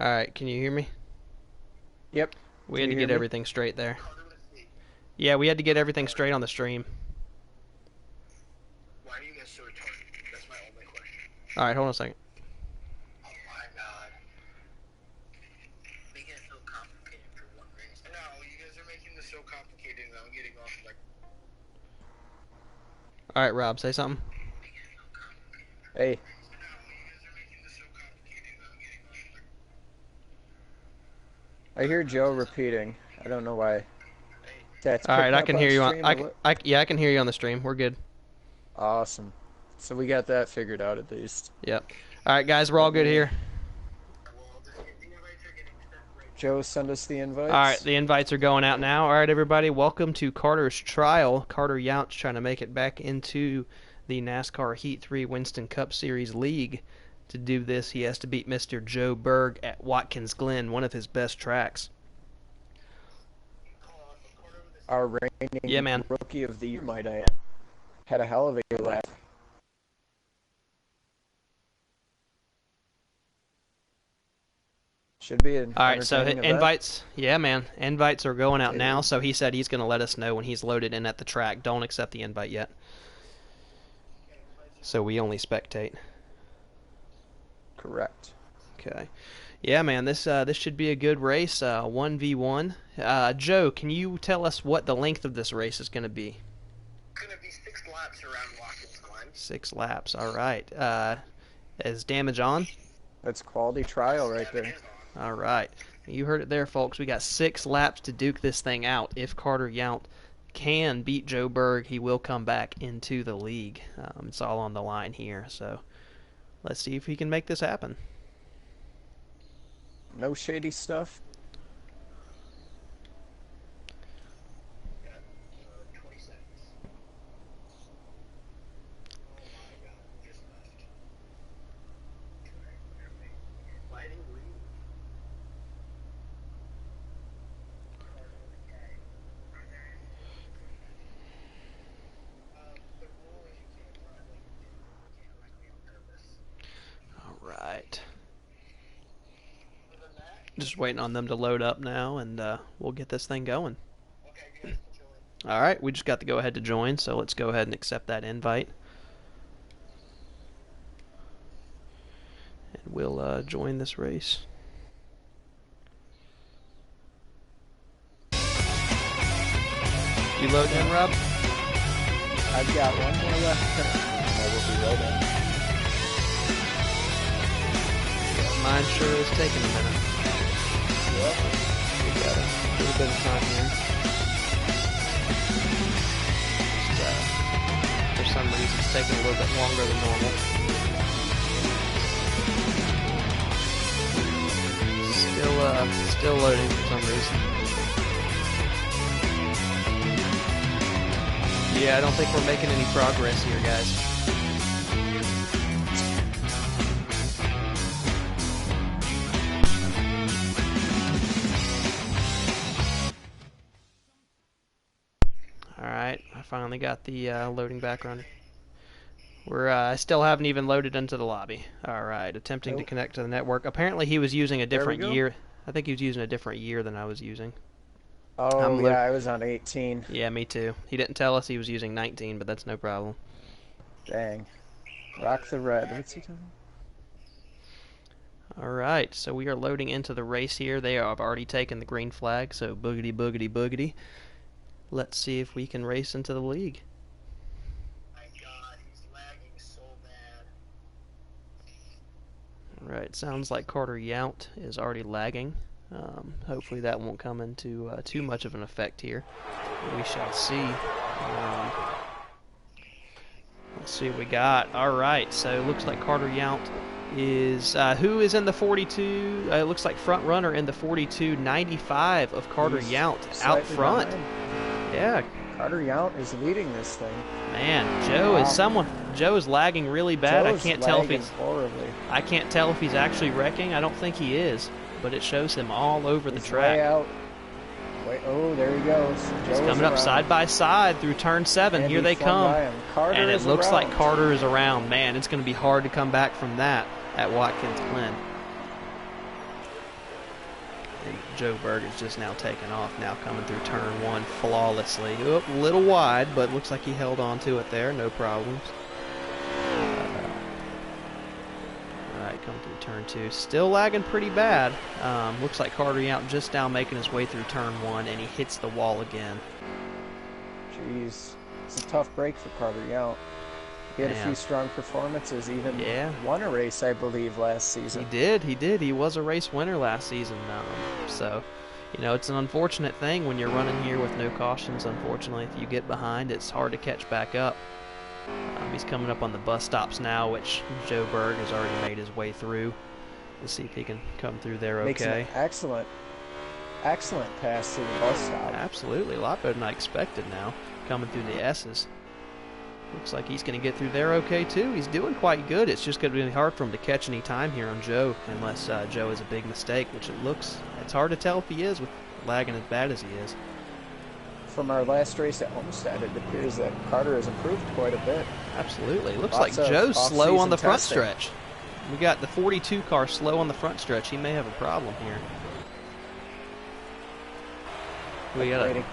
Alright, can you hear me? Yep. We Can had you to hear get me? everything straight there. Yeah, we had to get everything straight on the stream. Why are you guys so retarded? That's my only question. Alright, hold on a second. Oh my god. Making it so complicated for one race. No, you guys are making this so complicated and I'm getting off like... Alright, Rob, say something. Hey. No, you guys are making this so complicated and I'm getting off like... I hear Joe repeating. I don't know why. That's Alright, picking I up can on hear you on... stream or what? Yeah, I can hear you on the stream. We're good. Awesome. So we got that figured out at least. Yep. Alright, guys, we're all good here. Joe, send us the invites. Alright, the invites are going out now. Alright, everybody, welcome to Karter's trial. Karter Yount trying to make it back into the NASCAR Heat 3 Winston Cup Series League. To do this, he has to beat Mr. Joe Berg at Watkins Glen, one of his best tracks. Our reigning rookie of the year, might I add. Had a hell of a lap. Should be an Alright, so entertaining event. invites, yeah, man, invites are going out now, so he said he's going to let us know when he's loaded in at the track. Don't accept the invite yet. So we only spectate. Correct. Okay. Yeah, man, this should be a good race, 1v1. Joe, can you tell us what the length of this race is going to be? It's gonna be 6 laps around Watkins Glen. 6 laps, alright. Is damage on? That's quality trial right there. Alright. You heard it there, folks. We got 6 laps to duke this thing out. If Karter Yount can beat Joe Berg, he will come back into the league. It's all on the line here, so let's see if he can make this happen. No shady stuff. Got 20 seconds. Oh my god, just left. Lighting green. The rule is you can't run like you can't wreck me on purpose. Alright. Other than that, Just waiting on them to load up now, and we'll get this thing going. okay, you guys can join. Alright, we just got to go ahead to join, so let's go ahead and accept that invite. And we'll join this race. You loading in, Rob? I've got one more left. I will be loading. Mine sure is taking a minute. Yep. We got a little bit of time here. Just, for some reason, it's taking a little bit longer than normal. Still loading for some reason. Yeah, I don't think we're making any progress here, guys. Alright, I finally got the loading back running. I still haven't even loaded into the lobby. Alright, attempting to connect to the network. Apparently he was using a different year. I think he was using a different year than I was using. Oh, yeah, I was on 18. Yeah, me too. He didn't tell us he was using 19, but that's no problem. Dang. Rock the red. What's he doing? Alright, so we are loading into the race here. They have already taken the green flag, so boogity, boogity, boogity. Let's see if we can race into the league. My god, he's lagging so bad. Alright, sounds like Karter Yount is already lagging. Hopefully that won't come into too much of an effect here. We shall see. Let's see what we got. Alright, so it looks like Karter Yount is... who is in the 42? It looks like front runner in the 42.95 of Karter Yount out front. Behind. Yeah. Karter Yount is leading this thing. Man, Joe is lagging really bad. Joe's I can't tell if lagging he's horribly. I can't tell if he's actually wrecking. I don't think he is, but it shows him all over the He's track. way out. Oh, there he goes. He's coming up side by side through turn 7. Here they come. And it looks like Karter is around. Man, it's going to be hard to come back from that at Watkins Glen. And Joe Berg is just now taking off, now coming through turn 1 flawlessly. Oop, a little wide, but looks like he held on to it there, no problems. Alright, coming through turn 2. Still lagging pretty bad. Looks like Karter Yount just now making his way through turn 1, and he hits the wall again. Jeez, it's a tough break for Karter Yount. He had a few strong performances, even won a race, I believe, last season. He did. He was a race winner last season. So, you know, it's an unfortunate thing when you're running here with no cautions. Unfortunately, if you get behind, it's hard to catch back up. He's coming up on the bus stops now, which Joe Berg has already made his way through. Let's see if he can come through there okay. Makes an excellent pass to the bus stop. Absolutely, a lot better than I expected now, coming through the S's. Looks like he's going to get through there okay, too. He's doing quite good. It's just going to be hard for him to catch any time here on Joe, unless Joe is a big mistake, which it's hard to tell if he is with lagging as bad as he is. From our last race at Homestead, it appears that Karter has improved quite a bit. Absolutely. Looks like Joe's slow on the front stretch. We got the 42 car slow on the front stretch. He may have a problem here. We got a...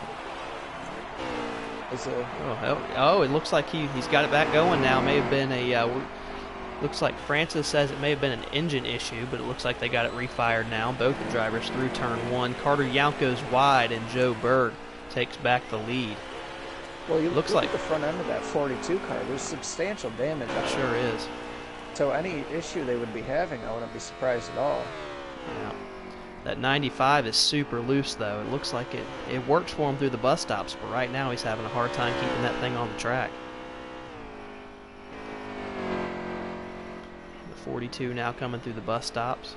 it looks like he's got it back going now. May have been a looks like Francis says it may have been an engine issue, but it looks like they got it refired now. Both the drivers through turn 1. Karter Yount goes wide, and Joe Berg takes back the lead. Well, you look like the front end of that 42 car. There's substantial damage. It sure is. So any issue they would be having, I wouldn't be surprised at all. Yeah. That 95 is super loose, though. It looks like it works for him through the bus stops, but right now he's having a hard time keeping that thing on the track. The 42 now coming through the bus stops.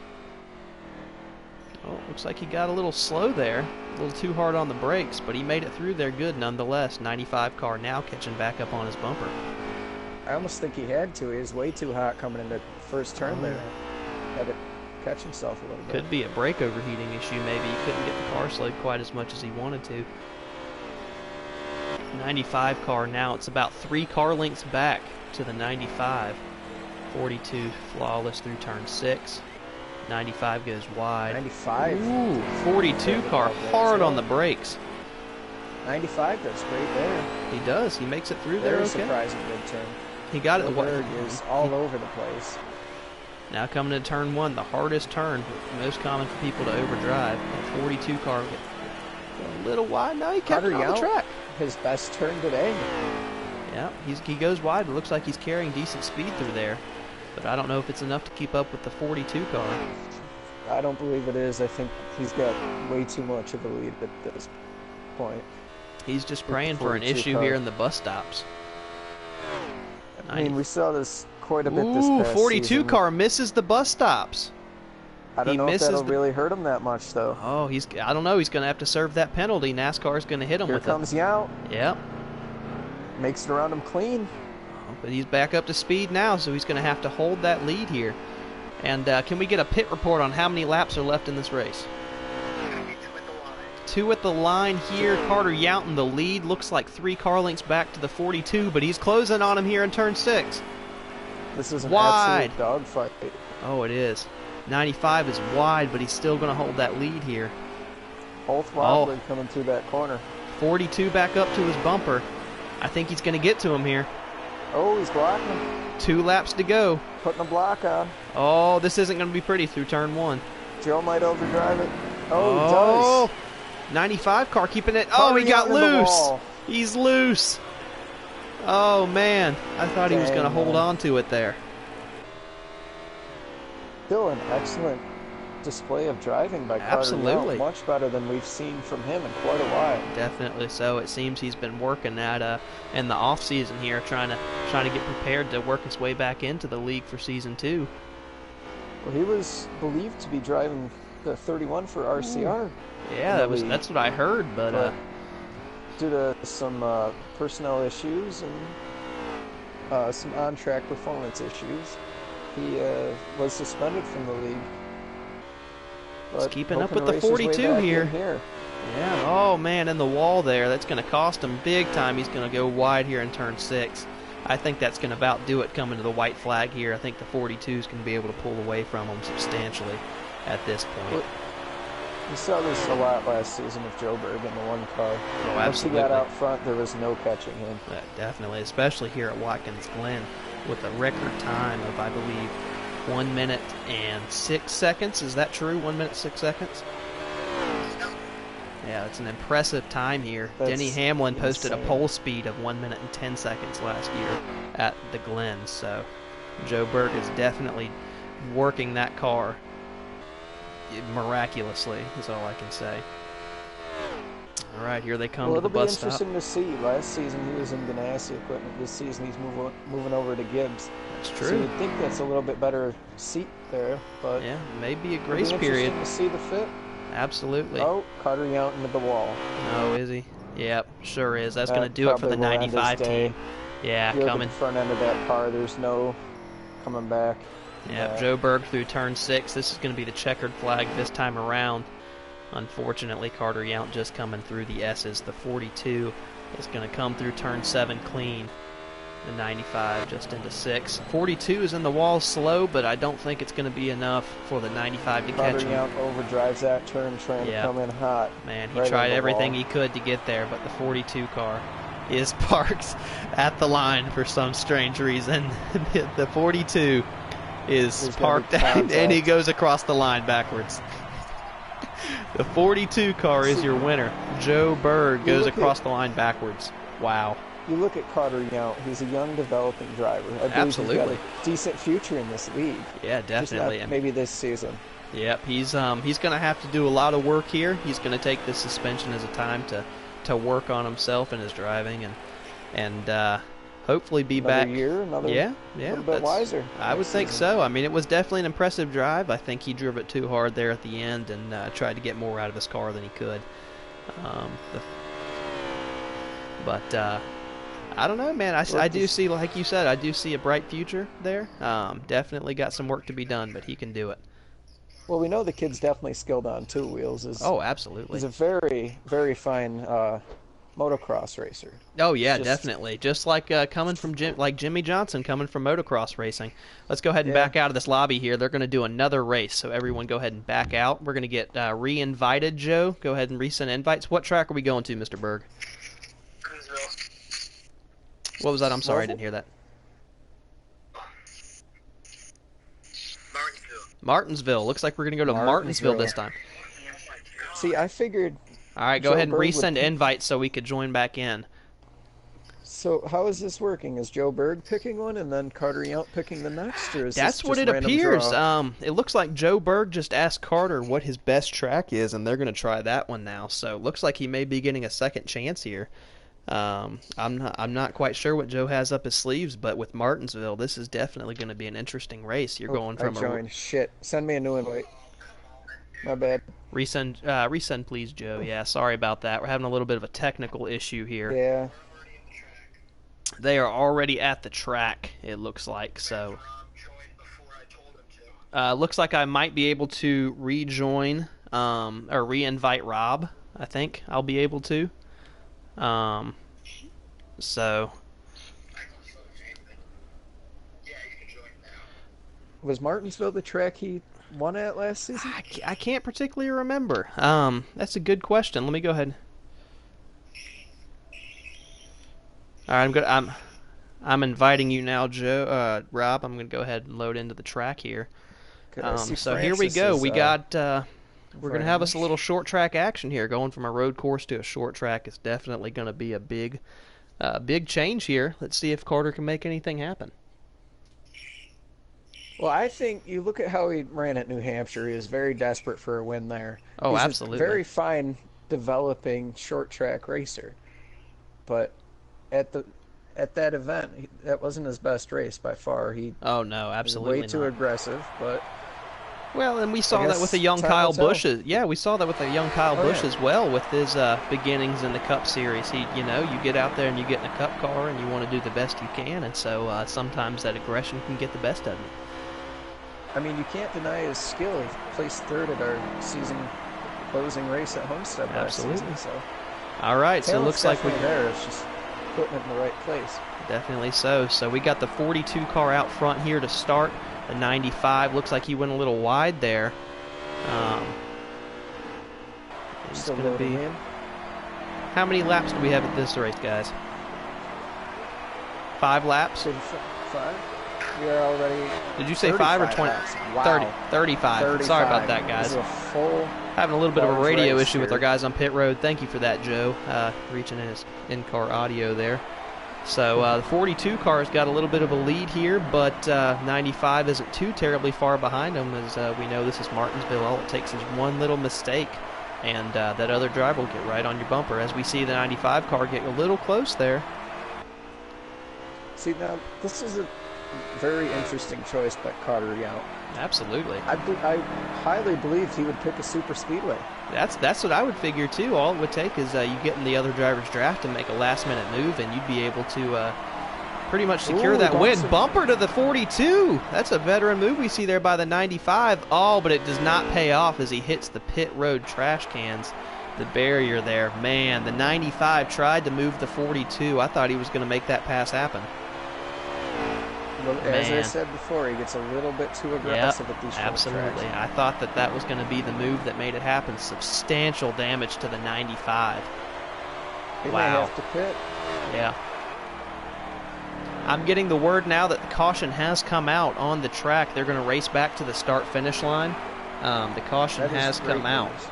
Oh, looks like he got a little slow there. A little too hard on the brakes, but he made it through there good nonetheless. 95 car now catching back up on his bumper. I almost think he had to. He was way too hot coming into the first turn there. Had to catch himself a little bit. Could be a brake overheating issue maybe. He couldn't get the car slowed quite as much as he wanted to. 95 car now. It's about 3 car lengths back to the 95. 42 flawless through turn 6. 95 goes wide. 95. Ooh, 42 car hard on the brakes. 95 does great there. He does. He makes it through there okay. Very surprising good turn. He got it. Berg is all over the place. Now coming to turn 1, the hardest turn, most common for people to overdrive. That 42 car a little wide. No, he kept it on the track. His best turn today. Yeah, he goes wide. It looks like he's carrying decent speed through there. But I don't know if it's enough to keep up with the 42 car. I don't believe it is. I think he's got way too much of a lead at this point. He's just praying for an issue here in the bus stops. I mean, we saw this quite a bit this past 42 season. car misses the bus stops. I don't know if that'll really hurt him that much, though. Oh, I don't know. He's going to have to serve that penalty. NASCAR's going to hit him with it. Here comes Yount. Yep. Makes it around him clean. But he's back up to speed now, so he's going to have to hold that lead here. And can we get a pit report on how many laps are left in this race? 2 at the line here. Karter Yount in the lead. Looks like 3 car lengths back to the 42, but he's closing on him here in turn 6. This is an wide absolute dogfight. Oh, it is. 95 is wide, but he's still going to hold that lead here. Both wobbly coming through that corner. 42 back up to his bumper. I think he's going to get to him here. Oh, he's blocking him. 2 laps to go. Putting a block on. Oh, this isn't going to be pretty through turn 1. Joe might overdrive it. Oh, he does. 95 car keeping it. Oh, he got loose. He's loose. Oh, man. I thought he was going to hold on to it there. Still an excellent display of driving by Karter Yount. Absolutely. Much better than we've seen from him in quite a while. Definitely so. It seems he's been working at in the off season here, trying to get prepared to work his way back into the league for season 2. Well, he was believed to be driving the 31 for RCR. Yeah, that's what I heard, but due to some personnel issues and some on-track performance issues, he was suspended from the league. He's keeping up with the 42 here. Yeah, oh man, in the wall there. That's going to cost him big time. He's going to go wide here in turn 6. I think that's going to about do it coming to the white flag here. I think the 42 is going to be able to pull away from him substantially at this point. We saw this a lot last season with Joe Berg in the one car. Oh, Once he absolutely. got out front, there was no catching him. Definitely, especially here at Watkins Glen with a record time of, I believe, 1 minute and 6 seconds. Is that true? 1 minute, 6 seconds? Yeah, it's an impressive time here. That's Denny Hamlin posted insane. a pole speed of 1 minute and 10 seconds last year at the Glen. So Joe Berg is definitely working that car miraculously, is all I can say. All right, here they come Well, to the it'll be bus stop. interesting to see. Last season he was in Ganassi equipment. This season he's moving over to Gibbs. That's So true. you'd think that's a little bit better seat there, but Yeah, maybe a it'll grace be period. interesting to see the fit. Absolutely. Oh, Karter Yount into the wall. Oh, is he? Yep, sure is. That's That going to do it for the probably will end his 95 day. team. Yeah, You're coming. the front end of that car. There's no coming back. Yeah, Joe Berg through turn 6. This is going to be the checkered flag this time around. Unfortunately, Karter Yount just coming through the S's. The 42 is going to come through turn 7 clean. The 95 just into 6. 42 is in the wall slow, but I don't think it's going to be enough for the 95 to catch Karter him. Yount overdrives that turn, trying to come in hot. Man, he right tried on the everything wall. he could to get there, but the 42 car is parked at the line for some strange reason. The 42 is There's gonna be parked and he contact. goes across the line backwards. The 42 car is your winner. Joe Berg goes look at- across the line backwards. Wow. You look at Karter Yount. He's a young, developing driver. I believe Absolutely. he's got a decent future in this league. Yeah, Just definitely. not maybe this season. Yep, he's going to have to do a lot of work here. He's going to take this suspension as a time to work on himself and his driving and hopefully be Another back. year, another Yeah, little bit that's- wiser. I would next think season. so. I mean, it was definitely an impressive drive. I think he drove it too hard there at the end and tried to get more out of his car than he could. But I don't know, man. I do see, like you said, I do see a bright future there. Definitely got some work to be done, but he can do it. Well, we know the kid's definitely skilled on two wheels. Oh, absolutely. He's a very, very fine motocross racer. Oh yeah, Just- definitely. Just like coming from Jimmy Johnson coming from motocross racing. Let's go ahead and Yeah. back out of this lobby here. They're going to do another race, so everyone go ahead and back out. We're going to get re-invited. Joe, go ahead and resend invites. What track are we going to, Mr. Berg? What was that? I'm sorry, I didn't hear that. Martinsville. Looks like we're going to go to Martinsville this time. See, I figured. All right, go Joe ahead and Berg would resend pick- invites so we could join back in. So how is this working? Is Joe Berg picking one and then Karter Yount picking the next, or is That's this what just it random appears. draw? It looks like Joe Berg just asked Karter what his best track is, and they're going to try that one now. So it looks like he may be getting a second chance here. I'm not quite sure what Joe has up his sleeves, but with Martinsville, this is definitely going to be an interesting race. You're going from I joined. Shit. Send me a new invite. My bad. resend please, Joe. Yeah, sorry about that. We're having a little bit of a technical issue here. Yeah. They are already at the track, it looks like. So looks like I might be able to rejoin or re-invite Rob. I think I'll be able to. So Was Martinsville the track he won at last season? I can't particularly remember. That's a good question. Let me go ahead. All right, I'm inviting you now, Joe. Rob, I'm gonna go ahead and load into the track here. Good, I see So here we Francis go. is, We got we're gonna have us a French. little short track action here. Going from a road course to a short track is definitely gonna be a big change here. Let's see if Karter can make anything happen. Well, I think you look at how he ran at New Hampshire. He was very desperate for a win there. Oh, He's absolutely. a very fine, developing short track racer. But at that event, that wasn't his best race by far. He Oh no, was absolutely way too not. aggressive. But Well, and we saw I that guess with the young time Kyle will tell. Busch. Yeah, we saw that with the young Kyle Oh, Busch yeah. as well with his beginnings in the Cup Series. You get out there and you get in a Cup car and you want to do the best you can, and so sometimes that aggression can get the best of you. I mean, you can't deny his skill. He placed third at our season closing race at Homestead last Absolutely. season. So All right, so it talent's looks like we definitely there. It's just putting it in the right place. definitely so. So we got the 42 car out front here to start. The 95 looks like he went a little wide there. Still gonna loading be- in. How many laps do we have at this race, guys? 5 laps? 5. We are already. Did you say 5 or 20? laps. Wow. 30. 35. Sorry about that, This guys. is a full. Having a little bit of a large radio race issue with here. our guys on pit road. Thank you for that, Joe. Reaching in his in-car audio there. So the 42 car's got a little bit of a lead here, but 95 isn't too terribly far behind him. As we know, this is Martinsville. All it takes is one little mistake, and that other driver will get right on your bumper. As we see the 95 car get a little close there. See, now, this is a very interesting choice by Karter Yount. Absolutely. I highly believed he would pick a super speedway. That's what I would figure too. All it would take is you get in the other driver's draft and make a last-minute move, and you'd be able to pretty much secure Ooh, that win. Dawson. Bumper to the 42. That's a veteran move we see there by the 95. Oh, but it does not pay off as he hits the pit road trash cans, the barrier there. Man, the 95 tried to move the 42. I thought he was going to make that pass happen. As I Man. said before, he gets a little bit too aggressive at these short Absolutely. tracks. I thought that was going to be the move that made it happen. Substantial damage to the 95. He may Wow. have to pit. Yeah. I'm getting the word now that the caution has come out on the track. They're going to race back to the start-finish line. The caution That is has great come out. news.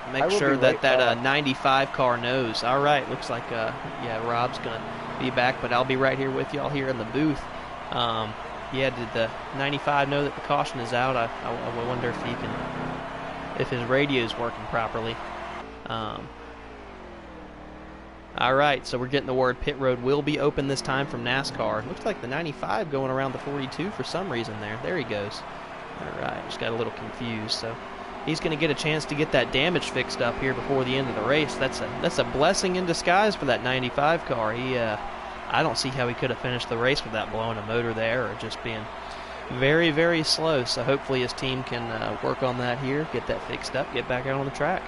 I Make will sure be that right that back. 95 car knows. All right, looks like yeah, Rob's going to be back, but I'll be right here with y'all here in the booth. Yeah, did the 95 know that the caution is out? I wonder if he can, if his radio's working properly. All right, so we're getting the word pit road will be open this time from NASCAR. Looks like the 95 going around the 42 for some reason there. There he goes. All right, just got a little confused. So he's going to get a chance to get that damage fixed up here before the end of the race. That's a blessing in disguise for that 95 car. I don't see how he could have finished the race without blowing a motor there or just being very, very slow. So hopefully his team can work on that here, get that fixed up, get back out on the track.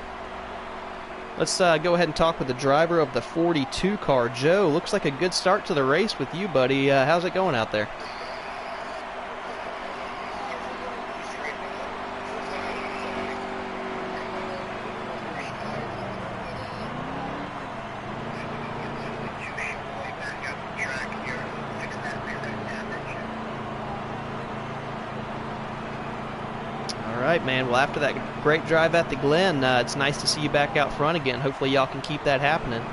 Let's go ahead and talk with the driver of the 42 car, Joe. Looks like a good start to the race with you, buddy. How's it going out there? All right, man. Well, after that great drive at the Glen, it's nice to see you back out front again. Hopefully y'all can keep that happening.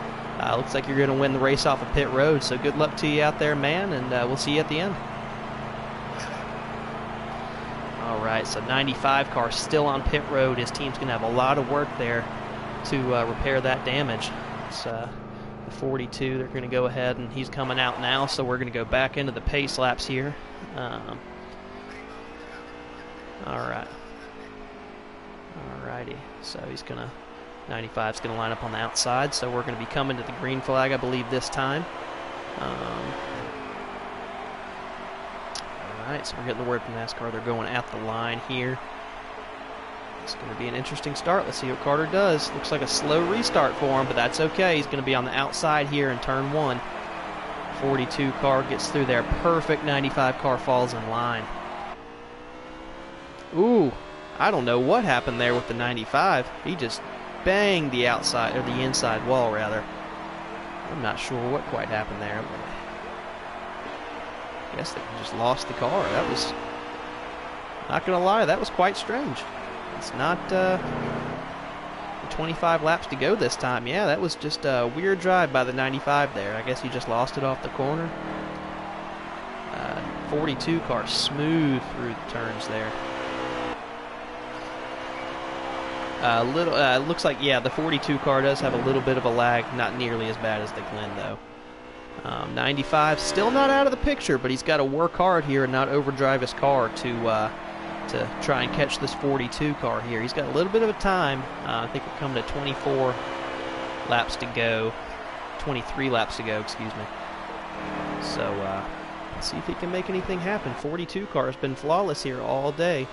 Looks like you're going to win the race off of pit road, so good luck to you out there, man, and we'll see you at the end. All right, so 95 car still on pit road. His team's going to have a lot of work there to repair that damage. It's the 42. They're going to go ahead, and he's coming out now, so we're going to go back into the pace laps here. All right. Alrighty, so he's gonna 95's gonna line up on the outside, so we're gonna be coming to the green flag, I believe, this time. Alright, so we're getting the word from NASCAR. They're going at the line here. It's gonna be an interesting start. Let's see what Karter does. Looks like a slow restart for him, but that's okay. He's gonna be on the outside here in turn 1. 42 car gets through there. Perfect. 95 car falls in line. Ooh, I don't know what happened there with the 95. He just banged the outside, or the inside wall, rather. I'm not sure what quite happened there. I guess they just lost the car. That was, not going to lie, that was quite strange. It's not 25 laps to go this time. Yeah, that was just a weird drive by the 95 there. I guess he just lost it off the corner. 42 car smooth through the turns there. Looks like, yeah, the 42 car does have a little bit of a lag, not nearly as bad as the Glen, though. 95 still not out of the picture, but he's got to work hard here and not overdrive his car to try and catch this 42 car here. He's got a little bit of a time. I think we're coming to 24 laps to go, 23 laps to go, excuse me. So let's see if he can make anything happen. 42 car has been flawless here all day.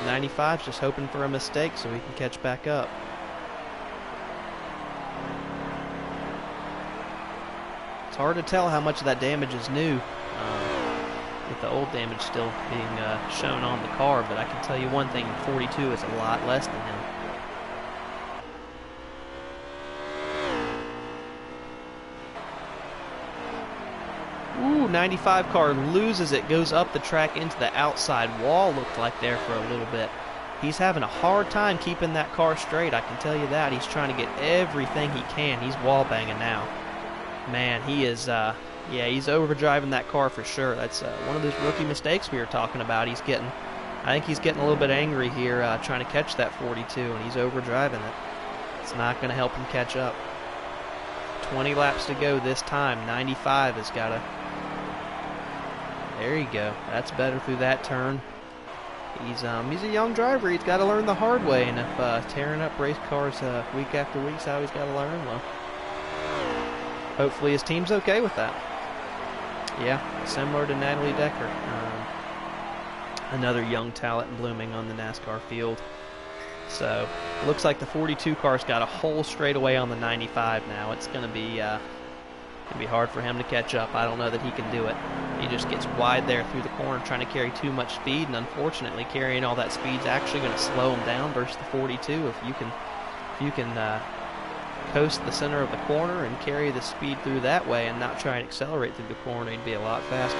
95's just hoping for a mistake so he can catch back up. It's hard to tell how much of that damage is new, with the old damage still being shown on the car, but I can tell you one thing, 42 is a lot less than him. 95 car loses it, goes up the track into the outside wall, looked like there for a little bit. He's having a hard time keeping that car straight, I can tell you that. He's trying to get everything he can. He's wall banging now. Man, he is, yeah, he's overdriving that car for sure. That's one of those rookie mistakes we were talking about. I think he's getting a little bit angry here, trying to catch that 42, and he's overdriving it. It's not going to help him catch up. 20 laps to go this time. 95 has got to... There you go. That's better through that turn. He's a young driver. He's got to learn the hard way, and if tearing up race cars week after week's how he's got to learn, well, hopefully his team's okay with that. Yeah, similar to Natalie Decker. Another young talent blooming on the NASCAR field. So, looks like the 42 car's got a whole straightaway on the 95 now. It's going to be hard for him to catch up. I don't know that he can do it. He just gets wide there through the corner trying to carry too much speed, and unfortunately carrying all that speed is actually going to slow him down versus the 42. If you can coast the center of the corner and carry the speed through that way and not try and accelerate through the corner, he'd be a lot faster.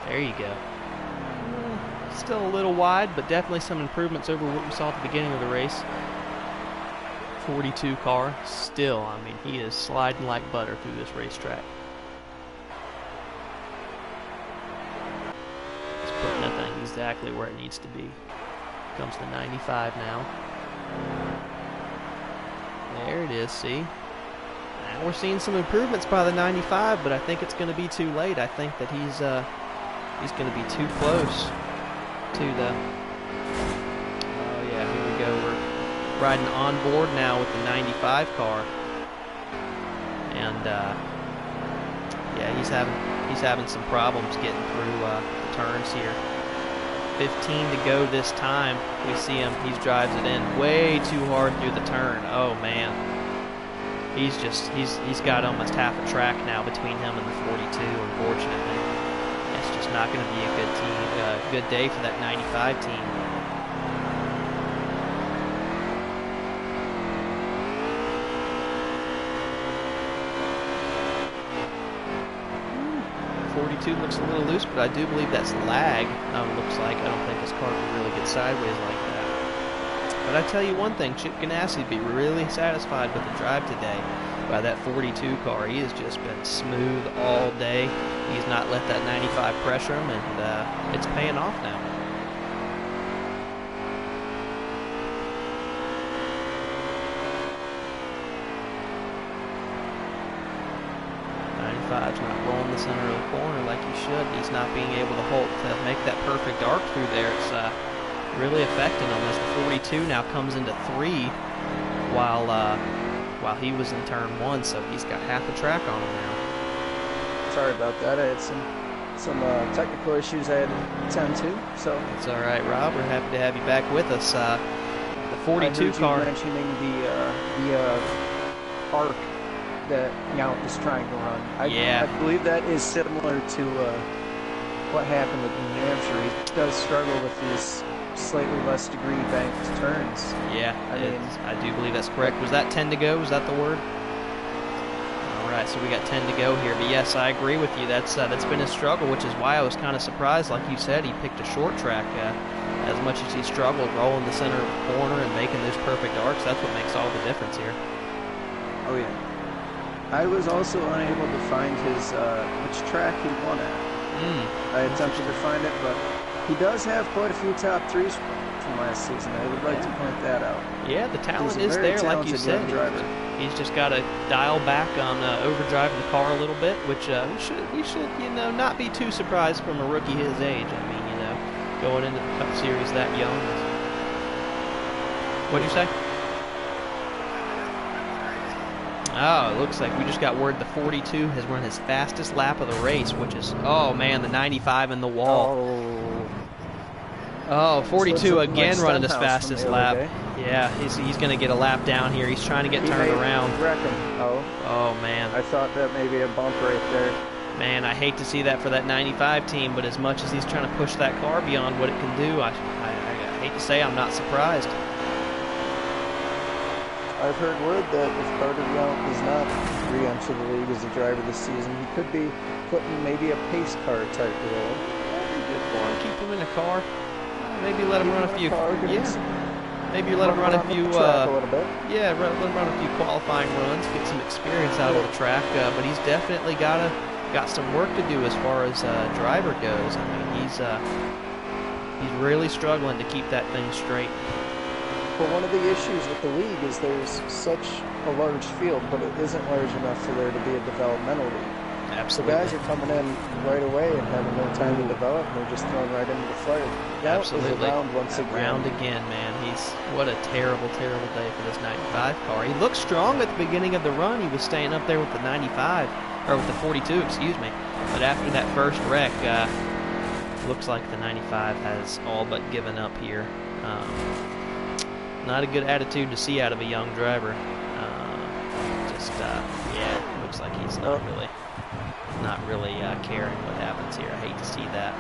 There you go. Still a little wide, but definitely some improvements over what we saw at the beginning of the race. 42 car, still, I mean, he is sliding like butter through this racetrack. He's putting that thing exactly where it needs to be. Comes the 95 now. There it is, see? Now we're seeing some improvements by the 95, but I think it's going to be too late. I think that he's going to be too close to the... Oh yeah, here we go. We're riding on board now with the 95 car, and yeah, he's having some problems getting through the turns here. 15 to go this time. We see him. He drives it in way too hard through the turn. Oh man, he's got almost half a track now between him and the 42. Unfortunately, it's just not going to be a good day for that 95 team. 42 looks a little loose, but I do believe that's lag. Looks like. I don't think his car can really get sideways like that. But I tell you one thing, Chip Ganassi would be really satisfied with the drive today by that 42 car. He has just been smooth all day. He's not let that 95 pressure him, and it's paying off now. He's not rolling the center of the corner like he should. He's not being able to make that perfect arc through there. It's really affecting him as the 42 now comes into 3 while he was in turn 1, so he's got half a track on him now. Sorry about that. I had some technical issues I had to attend to. So it's all right, Rob. We're happy to have you back with us. The 42 car. You mentioning the arc that Yount is trying to run. I believe that is similar to what happened with New Hampshire. He does struggle with these slightly less degree banked turns. Yeah, I do believe that's correct. Was that 10 to go? Was that the word? All right, so we got 10 to go here. But yes, I agree with you. That's been his struggle, which is why I was kind of surprised. Like you said, he picked a short track. As much as he struggled rolling the center of the corner and making those perfect arcs, that's what makes all the difference here. Oh yeah. I was also unable to find his which track he won at. I attempted to find it, but he does have quite a few top 3s from last season. I would like to point that out. Yeah, the talent is there, like you said. He's just got to dial back on overdriving the car a little bit, which we should not be too surprised from a rookie his age. I mean, going into the Cup Series that young. What'd you say? Oh, it looks like we just got word the 42 has run his fastest lap of the race, which is, oh man, the 95 in the wall. Oh, 42 again running his fastest lap. Yeah, he's going to get a lap down here. He's trying to get turned around. Oh man. I thought that may be a bump right there. Man, I hate to see that for that 95 team, but as much as he's trying to push that car beyond what it can do, I hate to say I'm not surprised. I've heard word that if Karter Yount does not re-enter the league as a driver this season. He could be putting maybe a pace car type role. Good for him. Keep him in the car. Maybe let him run a few. Maybe let him run a few. Yeah, let him run a few qualifying runs, get some experience out on the track. But he's definitely got some work to do as far as driver goes. I mean, he's really struggling to keep that thing straight. Well, one of the issues with the league is there's such a large field, but it isn't large enough for there to be a developmental league. Absolutely. So guys are coming in right away and having no time to develop, and they're just thrown right into the fire. Absolutely. Around once again. Around again, man. What a terrible, terrible day for this 95 car. He looked strong at the beginning of the run. He was staying up there with the 95, or with the 42, excuse me. But after that first wreck, looks like the 95 has all but given up here. Not a good attitude to see out of a young driver. Yeah, looks like he's not really caring what happens here. I hate to see that.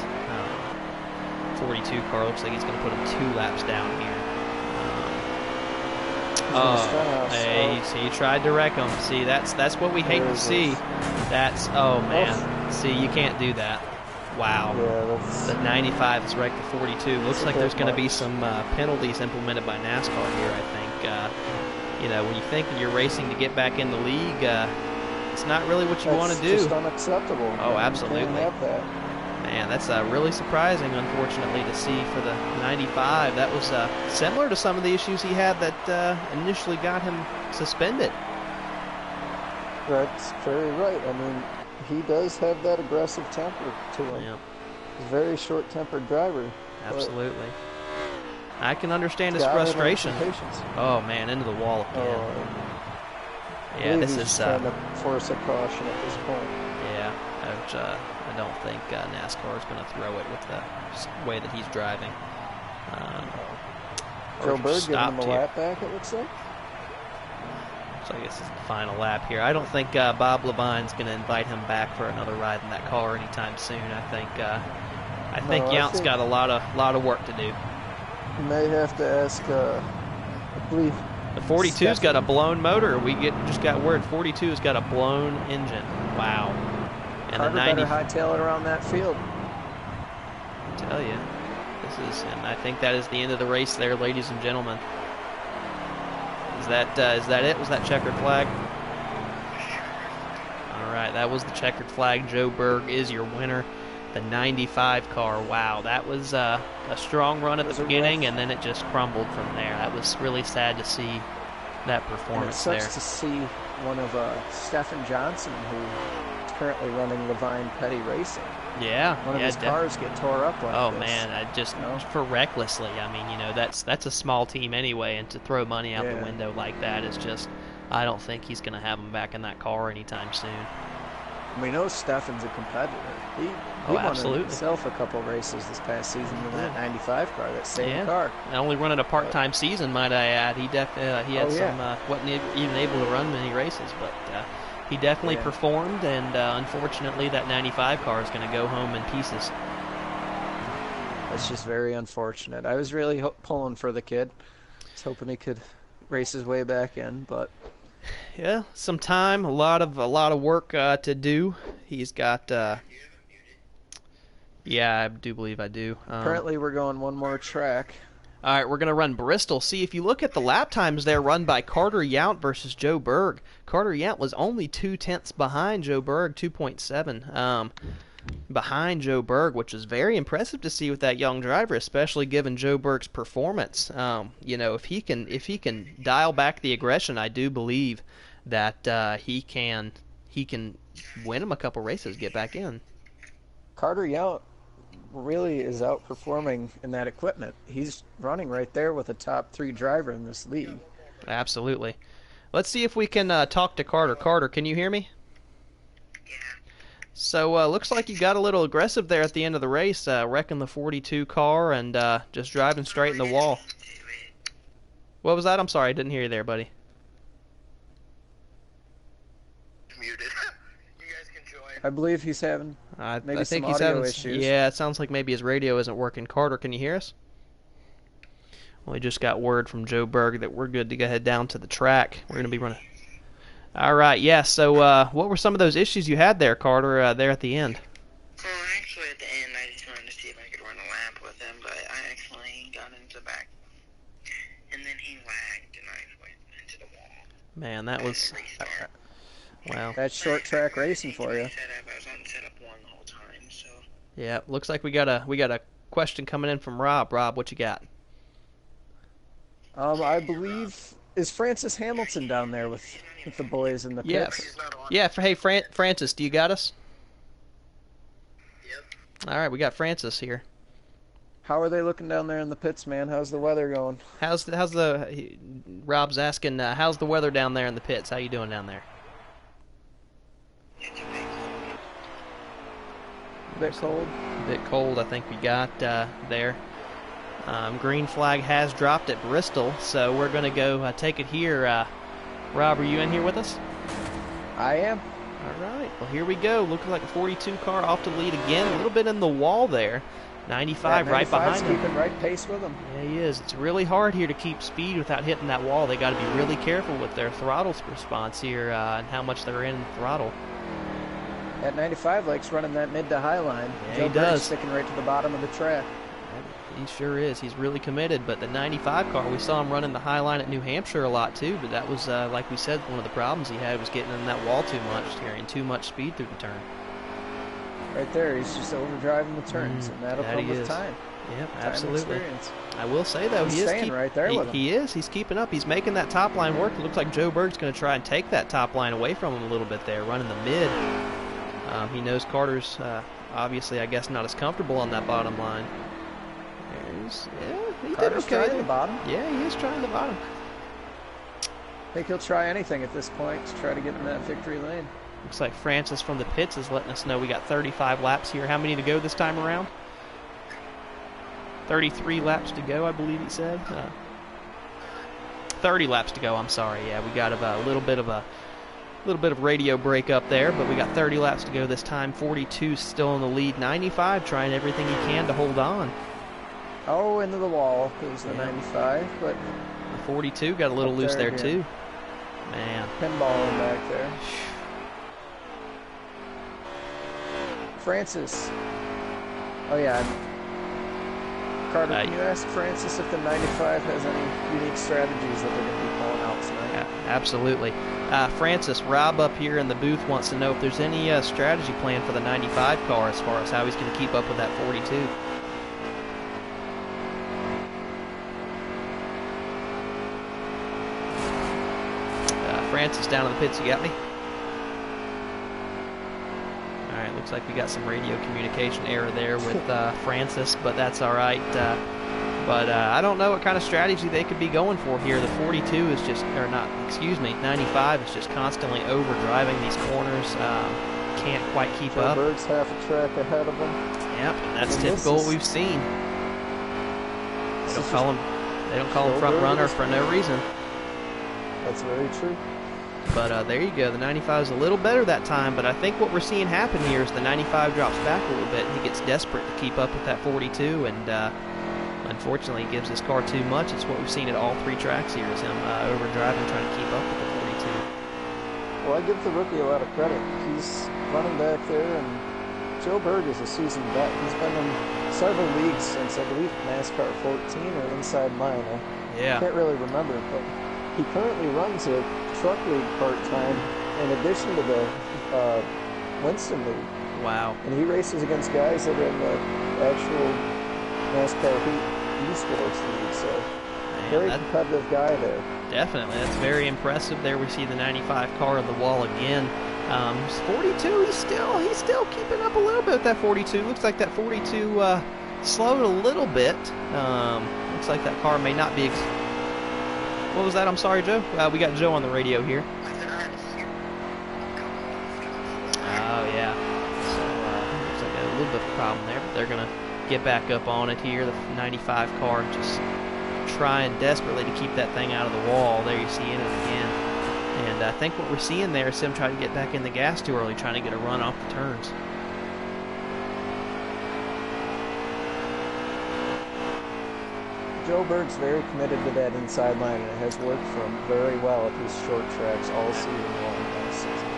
42 car looks like he's going to put him 2 laps down here. He tried to wreck him. See, that's what we hate to see. Oh man. See, you can't do that. Wow. Yeah, the 95 has wrecked the 42. Looks like there's going to be some penalties implemented by NASCAR here, I think. When you think you're racing to get back in the league, it's not really what you want to do. It's just unacceptable. Oh, absolutely. You can't have that. Man, that's really surprising, unfortunately, to see for the 95. That was similar to some of the issues he had that initially got him suspended. That's very right. I mean, he does have that aggressive temper to him. Yeah. He's a very short-tempered driver. Absolutely. I can understand his frustration. Oh, man, into the wall again. Yeah, this is trying to force a caution at this point. Yeah, I don't think NASCAR is going to throw it with the way that he's driving. Joe Berg giving him a lap back, it looks like. So I guess it's the final lap here. I don't think Bob Levine's going to invite him back for another ride in that car anytime soon. I think Yount's got a lot of work to do. You may have to ask, I believe. The 42's got a blown motor. We just got word 42's got a blown engine. Wow. And Karter better hightail it around that field. I tell you, and I think that is the end of the race there, ladies and gentlemen. Is that it? Was that checkered flag? All right, that was the checkered flag. Joe Berg is your winner. The 95 car. Wow, that was a strong run at the beginning, and then it just crumbled from there. That was really sad to see that performance there. And it sucks to see one of Stephen Johnson, who is currently running Levine Petty Racing. Yeah, one of his cars get tore up like this. Oh man, for recklessly. I mean, that's a small team anyway, and to throw money out the window like that is just. I don't think he's going to have him back in that car anytime soon. We know Stephen's a competitor. He won himself a couple races this past season in that 95 car, that same car. And only running a part-time season, might I add. He wasn't even able to run many races, but he definitely performed, and unfortunately that 95 car is going to go home in pieces. That's just very unfortunate. I was really pulling for the kid. I was hoping he could race his way back in, but... Yeah, some time, a lot of work to do. He's got, yeah, I do believe I do. Apparently, we're going one more track. All right, we're going to run Bristol. See, if you look at the lap times there run by Karter Yount versus Joe Berg, Karter Yount was only 2/10 behind Joe Berg, 2.7 behind Joe Berg, which is very impressive to see with that young driver, especially given Joe Berg's performance. If he can dial back the aggression, I do believe that he can win him a couple races, get back in. Karter Yount really is outperforming in that equipment. He's running right there with a top 3 driver in this league. Absolutely. Let's see if we can talk to Karter. Karter, can you hear me? So, looks like you got a little aggressive there at the end of the race, wrecking the 42 car and just driving straight in the wall. What was that? I'm sorry, I didn't hear you there, buddy. Muted. You guys can join. I believe he's having I maybe think some audio issues. Yeah, it sounds like maybe his radio isn't working. Karter, can you hear us? Well, we just got word from Joe Berg that we're good to go head down to the track. We're going to be running... All right, yeah. So, what were some of those issues you had there, Karter? There at the end? Well, actually, at the end, I just wanted to see if I could run a lap with him, but I actually got into the back, and then he lagged, and I went into the wall. Man, that was. Wow. That's short track racing for you. I was on setup 1 the whole time, so. Yeah, looks like we got a question coming in from Rob. Rob, what you got? I believe is Francis Hamilton down there with the boys in the pits? Yes. Yeah. Hey, Francis, do you got us? Yep. All right, we got Francis here. How are they looking down there in the pits, man? How's the weather going? Rob's asking, how's the weather down there in the pits? How you doing down there? A bit cold. A bit cold, I think we got there. Green flag has dropped at Bristol, so we're going to go take it here. Rob, are you in here with us? I am. All right. Well, here we go. Looking like a 42 car off to lead again. A little bit in the wall there. 95 right behind him. Keeping right pace with him. Yeah, he is. It's really hard here to keep speed without hitting that wall. They got to be really careful with their throttle response here and how much they're in throttle. That 95 likes running that mid to high line. Yeah, Joe he does. Sticking right to the bottom of the track. He sure is. He's really committed. But the 95 car, we saw him running the high line at New Hampshire a lot too. But that was, like we said, one of the problems he had was getting in that wall too much, carrying too much speed through the turn. Right there, he's just overdriving the turns, and that'll come with time. Yep, time absolutely. Experience. I will say though, he's staying right there with him. He is. He's keeping up. He's making that top line work. It looks like Joe Berg's going to try and take that top line away from him a little bit there, running the mid. He knows Karter's obviously, I guess, not as comfortable on that bottom line. He did okay. Trying the bottom. Yeah, he is trying the bottom. I think he'll try anything at this point to try to get in that victory lane. Looks like Francis from the pits is letting us know we got 35 laps here. How many to go this time around? 33 laps to go, I believe he said. 30 laps to go. I'm sorry. Yeah, we got a little bit of radio break up there, but we got 30 laps to go this time. 42 still in the lead. 95 trying everything he can to hold on. Oh, into the wall goes the 95, but the 42 got a little loose there too. Man, pinballing back there. Francis. Oh yeah. Karter, can you ask Francis if the 95 has any unique strategies that they're going to be pulling out tonight? Yeah, absolutely. Francis, Rob up here in the booth wants to know if there's any strategy plan for the 95 car as far as how he's going to keep up with that 42. Francis down in the pits, you got me? Alright, looks like we got some radio communication error there with Francis, but that's alright. But I don't know what kind of strategy they could be going for here. The 42 is just, 95 is just constantly overdriving these corners. Can't quite keep up. Berg's half a track ahead of him. Yep, and that's typical what we've seen. They don't call him front runner for no reason. That's very true. But there you go. The 95 is a little better that time, but I think what we're seeing happen here is the 95 drops back a little bit. He gets desperate to keep up with that 42, and unfortunately he gives his car too much. It's what we've seen at all three tracks here, is him overdriving, trying to keep up with the 42. Well, I give the rookie a lot of credit. He's running back there, and Joe Berg is a seasoned vet. He's been in several leagues since, I believe, NASCAR 14 or Inside Mine. I can't really remember, but he currently runs a truck league part-time in addition to the Winston League. Wow. And he races against guys that are in the actual NASCAR Heat Esports League, so very competitive guy there. Definitely. That's very impressive. There we see the 95 car on the wall again. 42, he's still keeping up a little bit with that 42. Looks like that 42 slowed a little bit. Looks like that car may not be... What was that? I'm sorry, Joe. We got Joe on the radio here. Oh, yeah. So, looks like a little bit of a problem there, but they're going to get back up on it here. The 95 car just trying desperately to keep that thing out of the wall. There you see it again. And I think what we're seeing there is him trying to get back in the gas too early, trying to get a run off the turns. Joe Berg's very committed to that inside line, and it has worked for him very well at these short tracks all season long last season.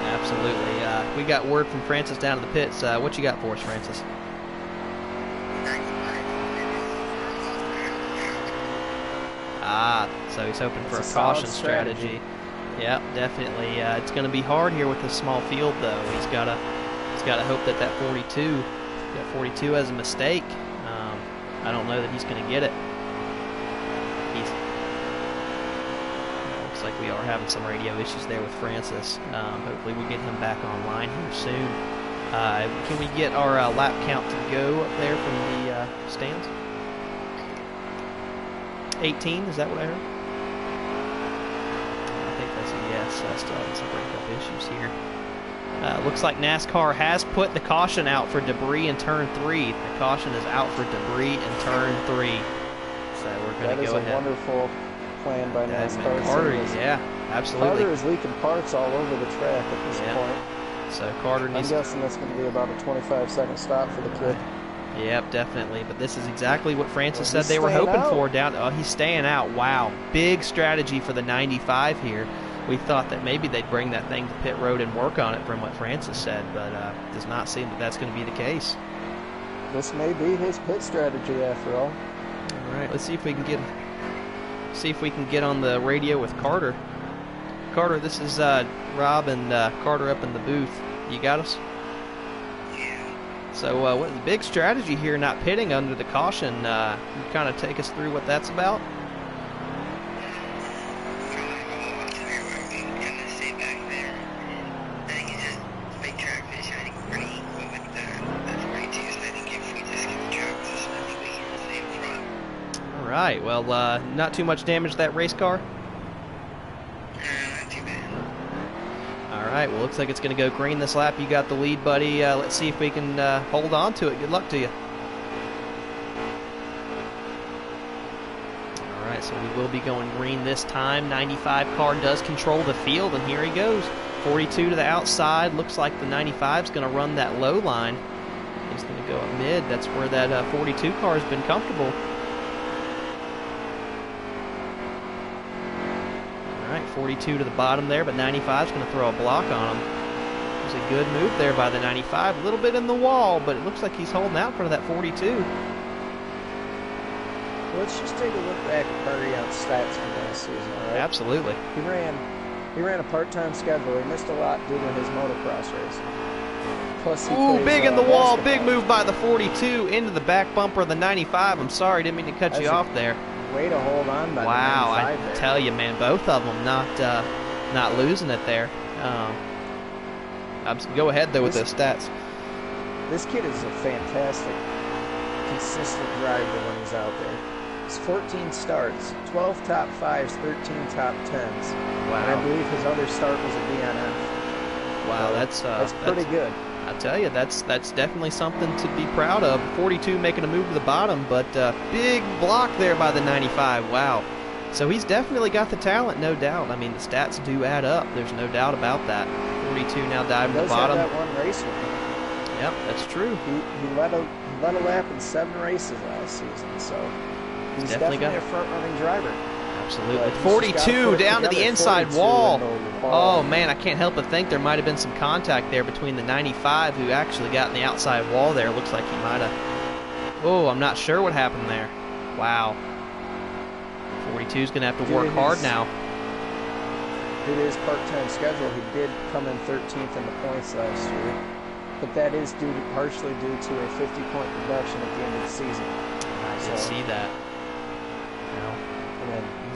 Absolutely. We got word from Francis down to the pits. What you got for us, Francis? So he's hoping for a caution strategy. Yeah, definitely. It's going to be hard here with this small field, though. He's got to hope that that 42 has a mistake. I don't know that he's going to get it. Looks like we are having some radio issues there with Francis. Hopefully we'll get him back online here soon. Can we get our lap count to go up there from the stands? 18, is that what I heard? I think that's a yes. Still having some breakup issues here. Looks like NASCAR has put the caution out for debris in turn 3. The caution is out for debris in turn 3. So we're going to go ahead. That is a wonderful plan by NASCAR. Karter, yeah, absolutely. Karter is leaking parts all over the track at this point. So Karter needs... I'm guessing that's going to be about a 25-second stop for the kid. Yep, definitely. But this is exactly what Francis said they were hoping for down. Oh, he's staying out. Wow. Big strategy for the 95 here. We thought that maybe they'd bring that thing to pit road and work on it from what Francis said, but does not seem that that's going to be the case. This may be his pit strategy after all. All right, let's see if we can get on the radio with Karter. Karter, this is Rob and Karter up in the booth. You got us? So what the big strategy here, not pitting under the caution, you kind of take us through what that's about? All right, well, not too much damage to that race car? Not too bad. All right, well, looks like it's going to go green this lap. You got the lead, buddy. Let's see if we can hold on to it. Good luck to you. All right, so we will be going green this time. 95 car does control the field, and here he goes. 42 to the outside. Looks like the 95 is going to run that low line. He's going to go up mid. That's where that 42 car has been comfortable. All right, 42 to the bottom there, but 95 is going to throw a block on him. It was a good move there by the 95. A little bit in the wall, but it looks like he's holding out for that 42. Let's just take a look back at Karter Yount's stats from last season, all right? Absolutely. He ran a part-time schedule. He missed a lot due to his motocross race. Plus he plays, big in the wall. basketball. Big move by the 42 into the back bumper of the 95. I'm sorry, didn't mean to cut you off there. Way to hold on by wow, the 95 I there. tell you, man, both of them not losing it there. Go ahead, though, with those stats. This kid is a fantastic, consistent driver when he's out there. It's 14 starts, 12 top 5s, 13 top 10s. Wow. And I believe his other start was a DNF. Wow, so that's pretty good. I tell you, that's definitely something to be proud of. 42 making a move to the bottom, but big block there by the 95. Wow. So he's definitely got the talent, no doubt. I mean, the stats do add up. There's no doubt about that. 42 now diving to the bottom. He does have that one race with him. Yep, that's true. He led a lap in 7 races last season, so he's definitely a front-running driver. Absolutely. 42 down to the inside wall. Oh, man, I can't help but think there might have been some contact there between the 95 who actually got in the outside wall there. Looks like he might have. Oh, I'm not sure what happened there. Wow. 42 is going to have to work hard now. Due to his part-time schedule, he did come in 13th in the points last year. But that is partially due to a 50-point reduction at the end of the season. I did see that.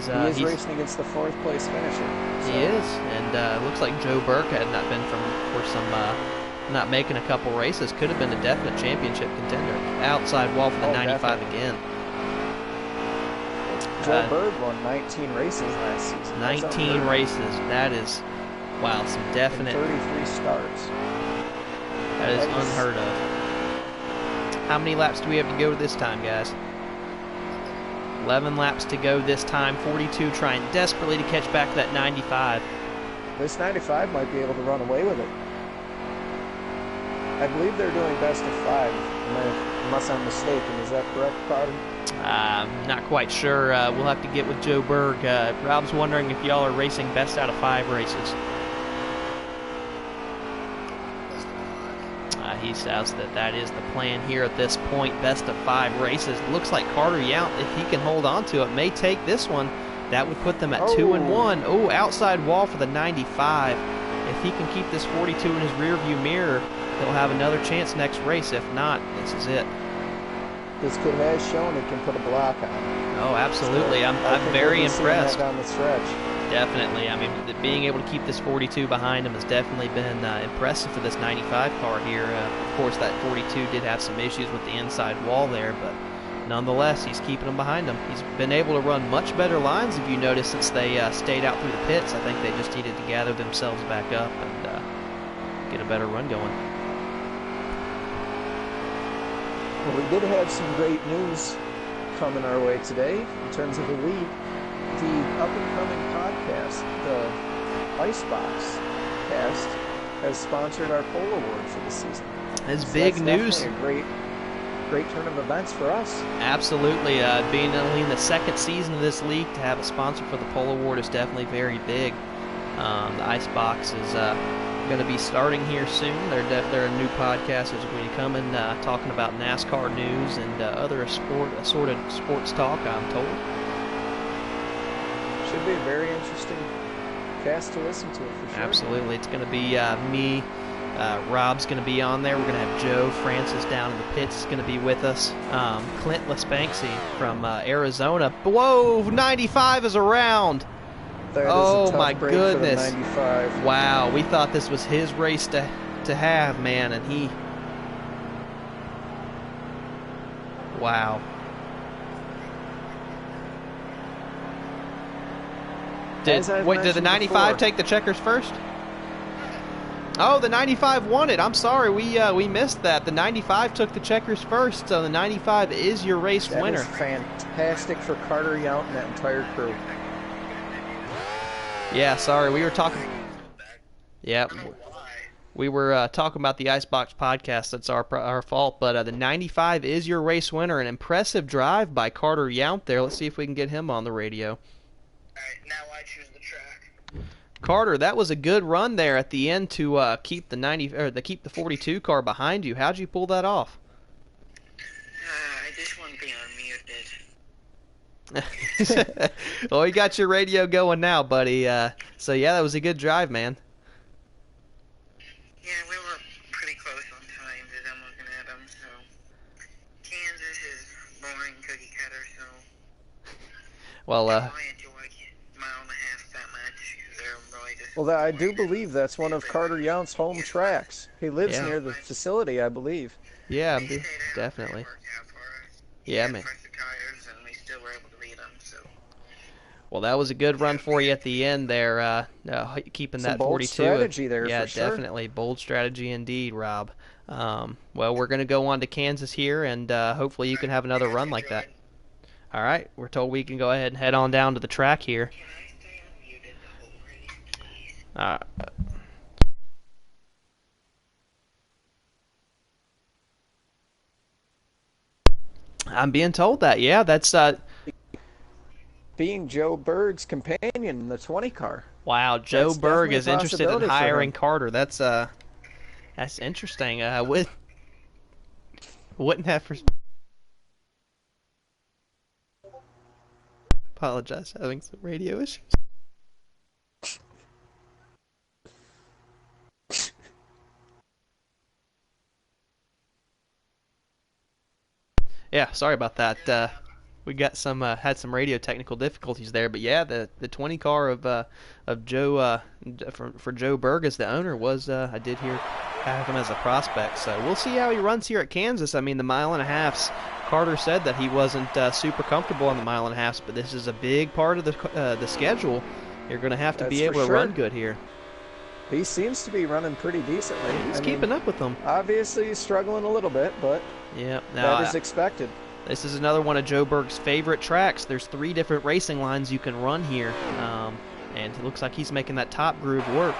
He is racing against the 4th place finisher. So. He is, and it looks like Joe Burke had not been not making a couple races. Could have been a definite championship contender. Outside wall for the 95 definitely. Again. Joe Burke won 19 races last season. 19 races. That is, wow, some definite. And 33 starts. That is unheard of. How many laps do we have to go this time, guys? 11 laps to go this time. 42 trying desperately to catch back to that 95. This 95 might be able to run away with it. I believe they're doing best of 5. unless I'm mistaken. Is that correct, Carter? Not quite sure. We'll have to get with Joe Berg. Rob's wondering if y'all are racing best out of 5 races. He says that is the plan here at this point. Best of 5 races. Looks like Karter Yount, if he can hold on to it, may take this one. That would put them at 2-1. Oh, outside wall for the 95. If he can keep this 42 in his rearview mirror, he'll have another chance next race. If not, this is it. This kid has shown he can put a block on. Oh, absolutely. So I'm very impressed. That down the stretch. Definitely. I mean, being able to keep this 42 behind him has definitely been impressive for this 95 car here. Of course, that 42 did have some issues with the inside wall there, but nonetheless, he's keeping them behind him. He's been able to run much better lines, if you notice, since they stayed out through the pits. I think they just needed to gather themselves back up and get a better run going. Well, we did have some great news coming our way today in terms of the league. The up-and-coming podcast, the Icebox Cast, has sponsored our pole award for the season. It's big news. A great turn of events for us. Absolutely. Being only in the 2nd season of this league, to have a sponsor for the pole award is definitely very big. The Icebox is going to be starting here soon. They're a new podcast that's going to be coming, talking about NASCAR news and other assorted sports talk, I'm told. Should be a very interesting cast to listen to, for sure. Absolutely. It's going to be me. Rob's going to be on there. We're going to have Joe Francis down in the pits is going to be with us. Clint Lesbanksy from Arizona. Whoa, 95 is around. Oh my goodness. 95. Wow, we thought this was his race to have, man, and he... Wow. Did the 95 take the checkers first? Oh, the 95 won it. I'm sorry, we missed that. The 95 took the checkers first, so the 95 is your race winner. That is fantastic for Karter Yount and that entire crew. Yeah, sorry, we were talking... Yeah, we were talking about the Icebox podcast. That's our fault, but the 95 is your race winner. An impressive drive by Karter Yount there. Let's see if we can get him on the radio. All right, now I choose the track. Karter, that was a good run there at the end to keep the keep the 42 car behind you. How'd you pull that off? I just want to be unmuted. Well, you got your radio going now, buddy. So yeah, that was a good drive, man. Yeah, we were pretty close on times as I'm looking at them. So Kansas is boring cookie cutter. So Well, I enjoy mile and a half that much. They're really just. Well, I do believe that's one of Karter Yount's home tracks. He lives near the facility, I believe. Yeah, definitely. Yeah, man. And we still were able to beat them, so. Well, that was a good run for you at the end there, keeping Some that bold 42. Strategy there, yeah, for sure. Definitely bold strategy indeed, Rob. Well, we're going to go on to Kansas here, and hopefully you can have another run like that. All right, we're told we can go ahead and head on down to the track here. I'm being told that, yeah, that's... being Joe Berg's companion in the 20 car. Wow, Joe Berg is interested in hiring Karter. That's interesting. Wouldn't have... Apologize, having some radio issues. Yeah, sorry about that. We got had some radio technical difficulties there, but yeah, the 20 car of Joe for Joe Berg as the owner was I did have him as a prospect. So we'll see how he runs here at Kansas. I mean, the mile and a halfs. Karter said that he wasn't super comfortable on the mile and a halfs, but this is a big part of the schedule. You're going to have to be able to run good here. He seems to be running pretty decently. He's keeping up with them. Obviously, he's struggling a little bit, but that is expected. This is another one of Joe Berg's favorite tracks. There's 3 different racing lines you can run here, and it looks like he's making that top groove work.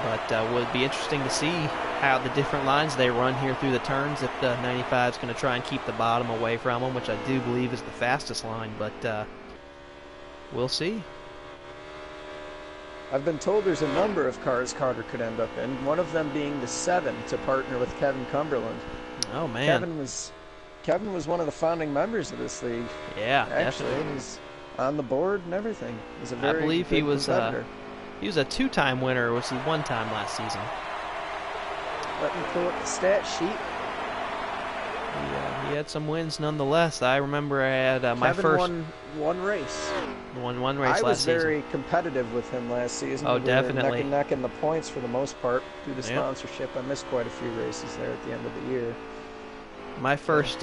But would be interesting to see how the different lines they run here through the turns. If the 95 is going to try and keep the bottom away from them, which I do believe is the fastest line, but we'll see. I've been told there's a number of cars Karter could end up in, one of them being the 7 to partner with Kevin Cumberland. Oh, man. Kevin was one of the founding members of this league. Yeah, actually. definitely. He's on the board and everything. He's a very I believe he was a 2-time winner, or was he 1-time last season? Let me pull up the stat sheet. Yeah, he had some wins nonetheless. I remember I had my Kevin first won one race. Won one race last season. I was very competitive with him last season. Oh, we definitely. Were neck and neck in the points for the most part due to sponsorship. I missed quite a few races there at the end of the year. My first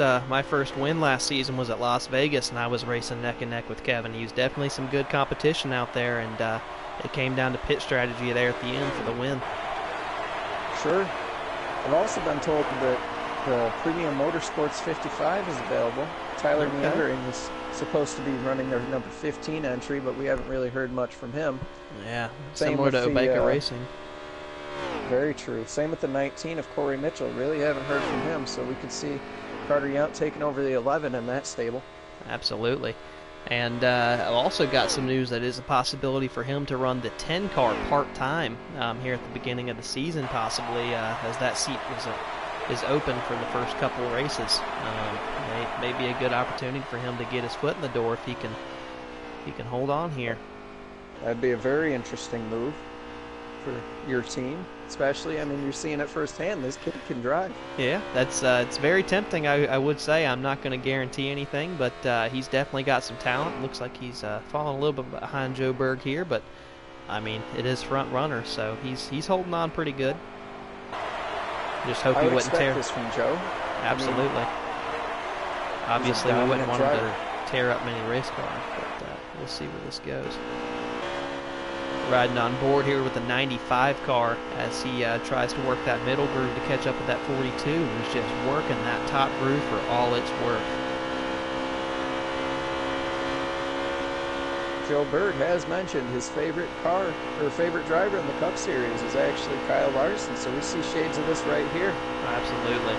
win last season was at Las Vegas, and I was racing neck and neck with Kevin. He was definitely some good competition out there, and it came down to pit strategy there at the end for the win. Sure. I've also been told that the Premium Motorsports 55 is available. Tyler Meandering is supposed to be running their number 15 entry, but we haven't really heard much from him. Yeah, similar to Obeka Racing. Very true. Same with the 19 of Corey Mitchell. Really haven't heard from him, so we could see Karter Yount taking over the 11 in that stable. Absolutely. And I've also got some news that is a possibility for him to run the 10 car part-time here at the beginning of the season, possibly, as that seat is open for the first couple of races. May be a good opportunity for him to get his foot in the door if he can hold on here. That'd be a very interesting move for your team, especially. I mean, you're seeing it firsthand. This kid can drive. Yeah, that's it's very tempting. I would say I'm not going to guarantee anything, but he's definitely got some talent. Looks like he's falling a little bit behind Joe Berg here, but I mean, it is front runner, so he's holding on pretty good. Just hope he wouldn't tear this from Joe. Absolutely. Obviously, we wouldn't want him to tear up many race cars, but we'll see where this goes. Riding on board here with the 95 car as he tries to work that middle groove to catch up with that 42. He's just working that top groove for all it's worth. Joe Berg has mentioned his favorite car, or favorite driver in the Cup Series is actually Kyle Larson, so we see shades of this right here. Absolutely.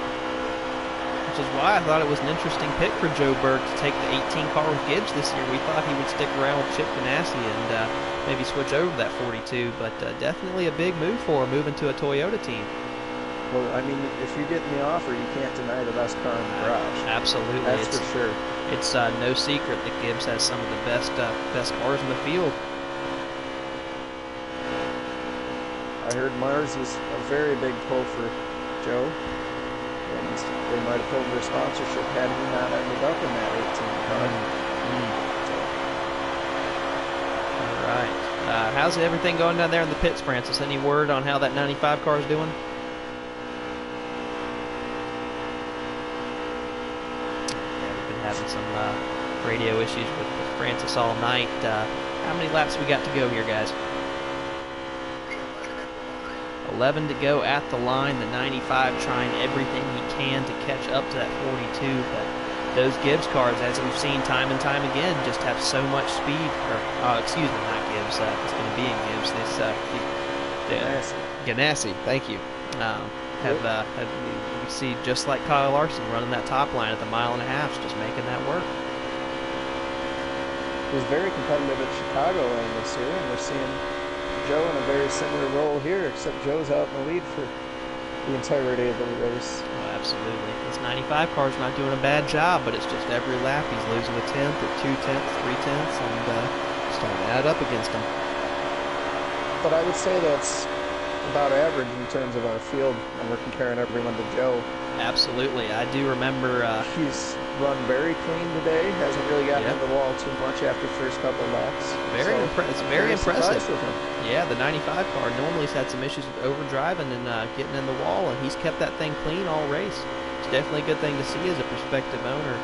Which is why I thought it was an interesting pick for Joe Berg to take the 18 car with Gibbs this year. We thought he would stick around with Chip Ganassi and maybe switch over to that 42, but definitely a big move for him, moving to a Toyota team. Well, I mean, if you get in the offer, you can't deny the best car in the garage. Absolutely. That's for sure. It's no secret that Gibbs has some of the best cars in the field. I heard Mars is a very big pull for Joe, and they might have pulled their sponsorship had he not ended up in that 18 car. All right. How's everything going down there in the pits, Francis? Any word on how that 95 car is doing? Having some radio issues with Francis all night. How many laps we got to go here, guys? 11 to go at the line. The 95 trying everything he can to catch up to that 42, but those Gibbs cars, as we've seen time and time again, just have so much speed. Or, excuse me, not Gibbs. It's going to be in Gibbs. This Ganassi. Thank you. You see just like Kyle Larson running that top line at the 1.5 miles, just making that work. He was very competitive at Chicagoland this year, and we're seeing Joe in a very similar role here, except Joe's out in the lead for the entirety of the race. Oh, absolutely. This 95 car's not doing a bad job, but it's just every lap he's losing a tenth or 2 tenths, 3 tenths, and starting to add up against him. But I would say that's about average in terms of our field, and we're comparing everyone to Joe. Absolutely. I do remember he's run very clean today, hasn't really gotten in the wall too much after the first couple laps. It's very impressive. With him. Yeah, the 95 car normally has had some issues with overdriving and getting in the wall, and he's kept that thing clean all race. It's definitely a good thing to see as a prospective owner,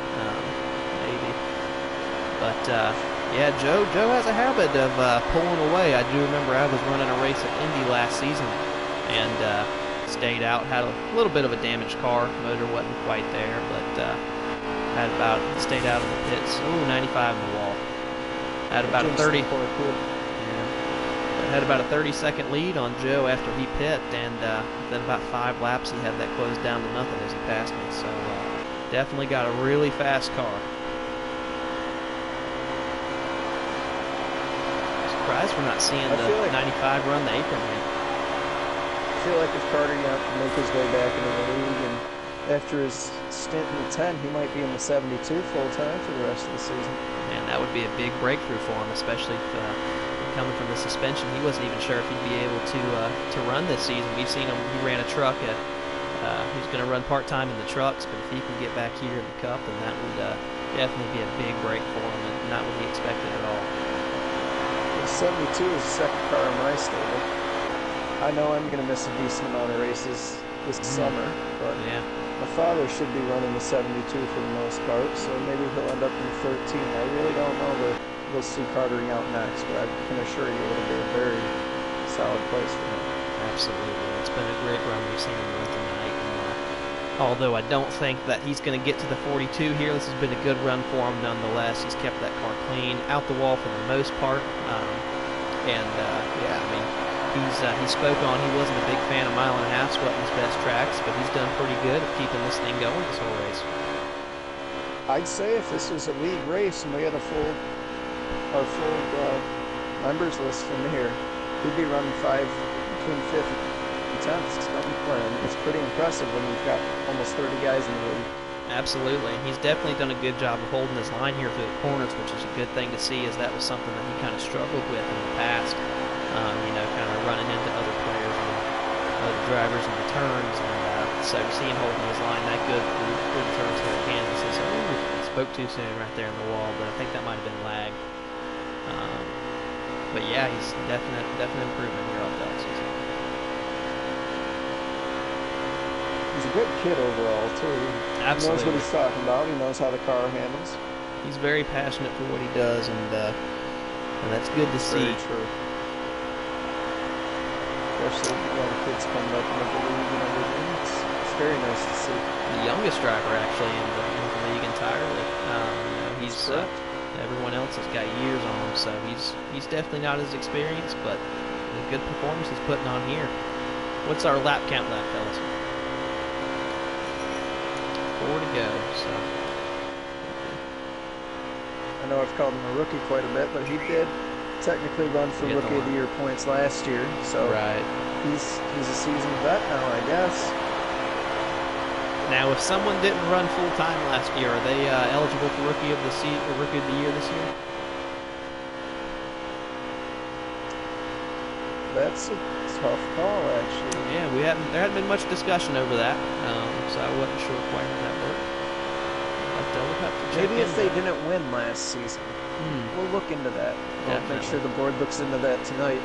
maybe. But yeah, Joe has a habit of pulling away. I do remember I was running a race at Indy last season and stayed out, had a little bit of a damaged car. Motor wasn't quite there, but stayed out in the pits. Ooh, 95 in the wall. Had about a 30. Yeah. had about a 30-second lead on Joe after he pit, and then about 5 laps he had that closed down to nothing as he passed me. So definitely got a really fast car. Surprised we're not seeing the 95 run the apron here. I feel like if Karter Yount can make his way back into the league, and after his stint in the 10, he might be in the 72 full-time for the rest of the season. Man, that would be a big breakthrough for him, especially if, coming from the suspension. He wasn't even sure if he'd be able to run this season. We've seen him, he ran a truck at, he's going to run part-time in the trucks, but if he can get back here in the Cup, then that would definitely be a big break for him, and not what he expected at all. The 72 is the second car in my stable. I know I'm going to miss a decent amount of races this summer, but yeah, my father should be running the 72 for the most part, so maybe he'll end up in 13. I really don't know, but we'll see Karter Yount next, but I can assure you it'll be a very solid place for him. Absolutely. It's been a great run we've seen him run tonight. And, although I don't think that he's going to get to the 42 here, this has been a good run for him nonetheless. He's kept that car clean, out the wall for the most part. Yeah, I mean, he spoke on he wasn't a big fan of mile and a half, wasn't his best tracks, but he's done pretty good at keeping this thing going this whole race. I'd say if this was a league race and we had our full members list in here, he'd be running between 5th and 10th. It's pretty impressive when you've got almost 30 guys in the league. Absolutely. He's definitely done a good job of holding his line here through the corners, which is a good thing to see, as that was something that he kind of struggled with in the past. Kind of running into other players and other drivers in the turns, and so to see him holding his line that good through the turns here at Kansas is, spoke too soon right there in the wall, but I think that might have been lag. But yeah, he's definite improvement here off the offseason. He's a good kid overall too. Absolutely. He knows what he's talking about. He knows how the car handles. He's very passionate for what he does, and that's good to see. Very true. Especially young kids coming up into the league and everything. It's very nice to see. The youngest driver actually in the league entirely. He's everyone else has got years on him, so he's definitely not as experienced, but a good performance he's putting on here. What's our lap count left, fellas? 4 to go. So I know I've called him a rookie quite a bit, but he did technically run for Rookie of the Year points last year, so right. He's a seasoned vet now, I guess. Now, if someone didn't run full time last year, are they eligible for Rookie of the Year this year? That's a tough call, actually. Yeah, there hadn't been much discussion over that, so I wasn't sure quite how that worked. We'll have to check Maybe if they didn't win last season. We'll look into that. I'll make sure the board looks into that tonight.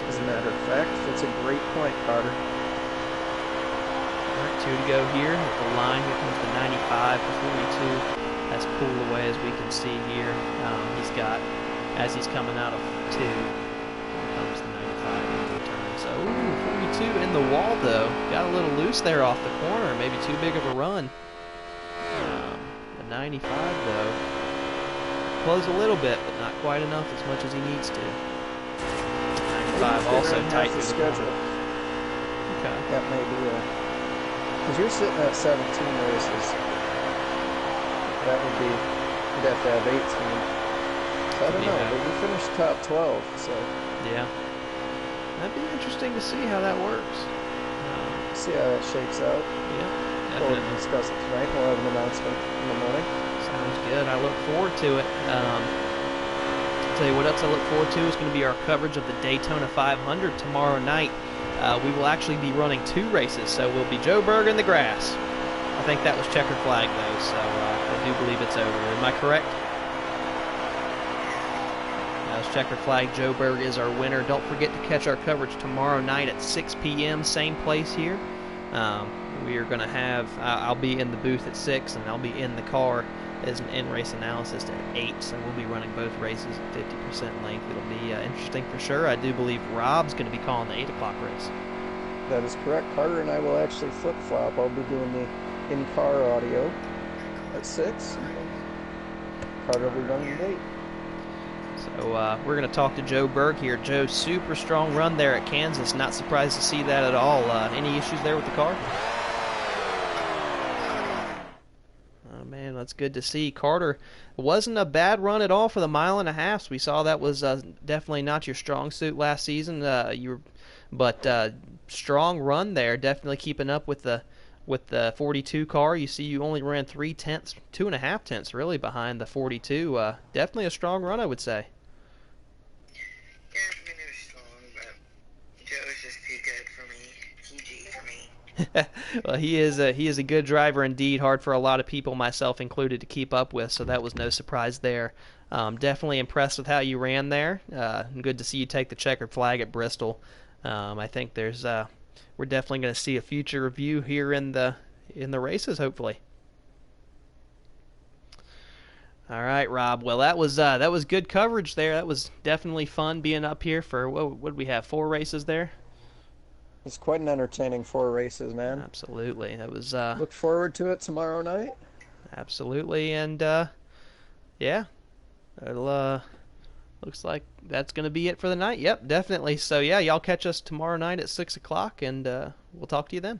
As a matter of fact, that's a great point, Karter. All right, 2 to go here. At the line, here comes the 95 to 42. That's pulled away, as we can see here. He's got, as he's coming out of 2, here comes the 95 into the turn. So, 42 in the wall, though. Got a little loose there off the corner. Maybe too big of a run. The 95, though, close a little bit, but not quite enough, as much as he needs to. 95 also tight through the schedule. Okay. That may be because you're sitting at 17 races. That would be, you'd have to have 18. So I don't know, but you finished top 12, so. Yeah. That'd be interesting to see how that works. See how that shakes out. Yeah. We'll discuss it tonight. We'll have an announcement in the morning. Sounds good. I look forward to it. Tell you what else I look forward to is going to be our coverage of the Daytona 500 tomorrow night. We will actually be running 2 races, so we'll be Joe Berg in the grass. I think that was checkered flag, though, so I do believe it's over. Am I correct? That was checkered flag. Joe Berg is our winner. Don't forget to catch our coverage tomorrow night at 6 p.m., same place here. We are going to have, I'll be in the booth at 6, and I'll be in the car as an in-race analysis at 8, so we'll be running both races at 50% length. It'll be interesting for sure. I do believe Rob's going to be calling the 8 o'clock race. That is correct. Karter and I will actually flip-flop. I'll be doing the in-car audio at 6. Karter will be running at 8. So we're going to talk to Joe Berg here. Joe, super strong run there at Kansas. Not surprised to see that at all. Any issues there with the car? Oh, man, that's good to see. Karter, wasn't a bad run at all for the 1.5 miles. We saw that was definitely not your strong suit last season. But strong run there. Definitely keeping up with the 42 car. You see, you only ran 2.5 tenths really behind the 42. Definitely a strong run, I would say. Yeah, I mean, it was strong, but Joe was just too good for me. GG for me. Well, he is a good driver indeed. Hard for a lot of people, myself included, to keep up with. So that was no surprise there. Definitely impressed with how you ran there. Good to see you take the checkered flag at Bristol. I think we're definitely going to see a future review here in the races, hopefully. All right, Rob. Well, that was good coverage there. That was definitely fun being up here for what did we have? 4 races there. It's quite an entertaining 4 races, man. Absolutely. That was. Look forward to it tomorrow night. Absolutely, and yeah, it'll. Looks like that's going to be it for the night. Yep, definitely. So, yeah, y'all catch us tomorrow night at 6 o'clock, and we'll talk to you then.